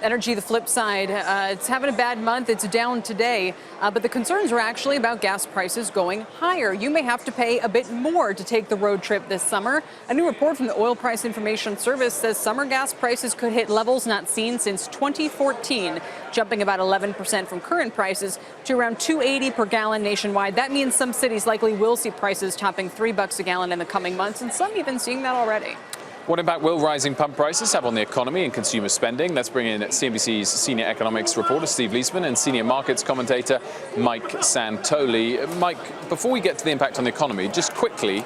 Energy, the flip side, it's having a bad month. It's down today, but the concerns are actually about gas prices going higher. You may have to pay a bit more to take the road trip this summer. A new report from the Oil Price Information Service says summer gas prices could hit levels not seen since 2014, jumping about 11% from current prices to around $2.80 per gallon nationwide. That means some cities likely will see prices topping $3 a gallon in the coming months, and some even seeing that already. What impact will rising pump prices have on the economy and consumer spending? Let's bring in CNBC's senior economics reporter Steve Liesman and senior markets commentator Mike Santoli. Mike, before we get to the impact on the economy, just quickly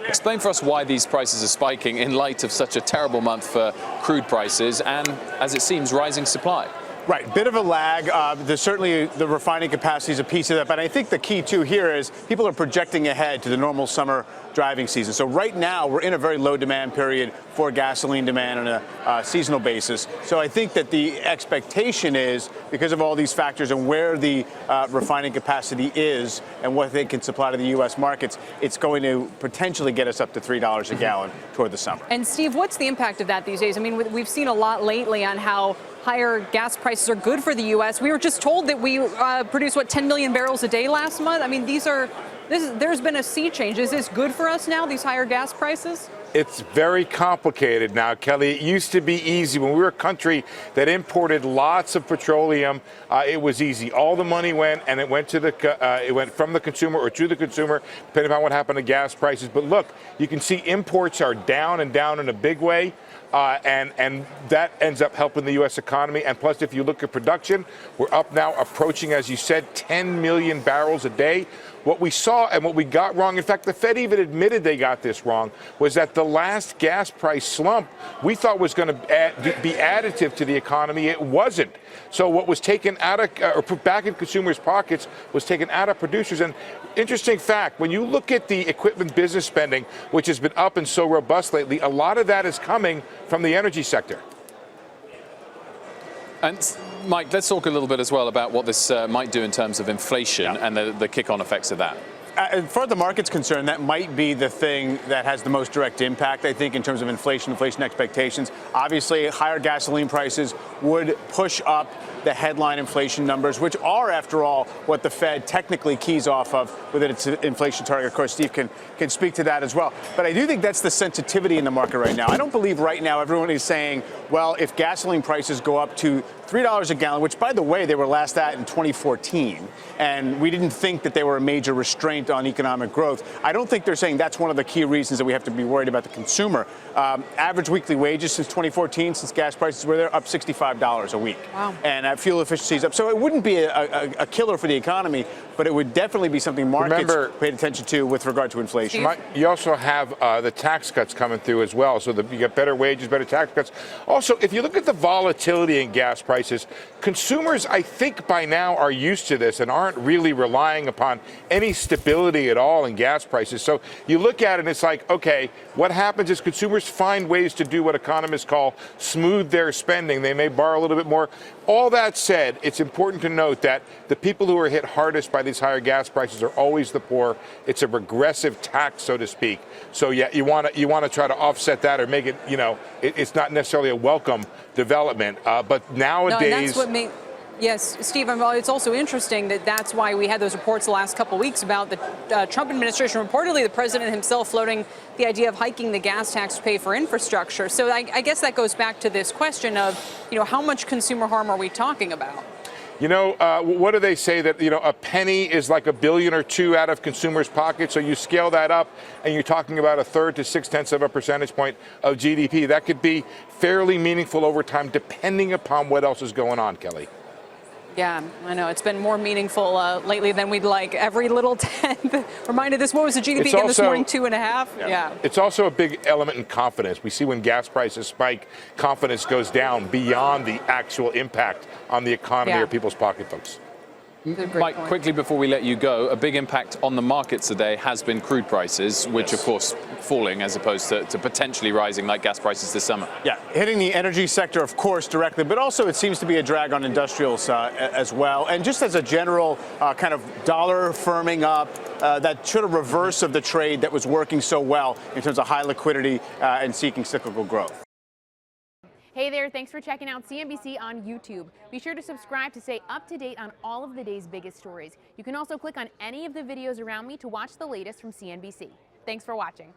explain for us why these prices are spiking in light of such a terrible month for crude prices and, as it seems, rising supply. Right, bit of a lag. There's certainly the refining capacity is a piece of that, but I think the key too here is people are projecting ahead to the normal summer driving season. So right now we're in a very low demand period for gasoline demand on a seasonal basis. So I think that the expectation is, because of all these factors and where the refining capacity is and what they can supply to the U.S. markets, it's going to potentially get us up to $3 a gallon toward the summer. And Steve, what's the impact of that these days? I mean, we've seen a lot lately on how higher gas prices are good for the U.S. We were just told that we produced, 10 million barrels a day last month? I mean, there's been a sea change. Is this good for us now, these higher gas prices? It's very complicated now, Kelly. It used to be easy. When we were a country that imported lots of petroleum, it was easy. All the money went, and it went from the consumer or to the consumer, depending on what happened to gas prices. But look, you can see imports are down and down in a big way. And that ends up helping the U.S. economy. And plus, if you look at production, we're up now approaching, as you said, 10 million barrels a day. What we saw and what we got wrong, in fact, the Fed even admitted they got this wrong, was that the last gas price slump we thought was going to be additive to the economy. It wasn't. So what was taken out of or put back in consumers' pockets was taken out of producers. And interesting fact, when you look at the equipment business spending, which has been up and so robust lately, a lot of that is coming from the energy sector. And Mike, let's talk a little bit as well about what this might do in terms of inflation and the kick-on effects of that. As far as the market's concerned, that might be the thing that has the most direct impact, I think, in terms of inflation expectations. Obviously, higher gasoline prices would push up the headline inflation numbers, which are, after all, what the Fed technically keys off of within its inflation target. Of course, Steve can speak to that as well. But I do think that's the sensitivity in the market right now. I don't believe right now everyone is saying, well, if gasoline prices go up to $3 a gallon, which, by the way, they were last at in 2014, and we didn't think that they were a major restraint on economic growth. I don't think they're saying that's one of the key reasons that we have to be worried about the consumer. Average weekly wages since 2014, since gas prices were there, up $65 a week. Wow. And fuel efficiency is up. So it wouldn't be a killer for the economy, but it would definitely be something markets paid attention to with regard to inflation. You also have the tax cuts coming through as well. So you get better wages, better tax cuts. Also, if you look at the volatility in gas prices, consumers, I think by now, are used to this and aren't really relying upon any stability at all in gas prices. So you look at it and it's like, okay, what happens is consumers find ways to do what economists call smooth their spending. They may borrow a little bit more. All that said, it's important to note that the people who are hit hardest by these higher gas prices are always the poor. It's a regressive tax, so to speak. So yeah, you want to try to offset that or make it, it's not necessarily a welcome development. But nowadays, no, and that's what yes, Steve, it's also interesting that's why we had those reports the last couple of weeks about the Trump administration, reportedly the president himself floating the idea of hiking the gas tax to pay for infrastructure. So I guess that goes back to this question of, how much consumer harm are we talking about? What do they say that, a penny is like $1 billion or $2 billion out of consumers' pockets? So you scale that up and you're talking about 1/3 to 0.6 of a percentage point of GDP. That could be fairly meaningful over time, depending upon what else is going on, Kelly. Yeah, I know. It's been more meaningful lately than we'd like. Every little tenth. Reminded this, what was the GDP again this morning? 2.5? Yeah. It's also a big element in confidence. We see when gas prices spike, confidence goes down beyond the actual impact on the economy or people's pocketbooks. Mike, quickly before we let you go, a big impact on the markets today has been crude prices, which of course falling as opposed to potentially rising like gas prices this summer. Yeah, hitting the energy sector, of course, directly, but also it seems to be a drag on industrials as well. And just as a general kind of dollar firming up, that should a reverse of the trade that was working so well in terms of high liquidity and seeking cyclical growth. Hey there, thanks for checking out CNBC on YouTube. Be sure to subscribe to stay up to date on all of the day's biggest stories. You can also click on any of the videos around me to watch the latest from CNBC. Thanks for watching.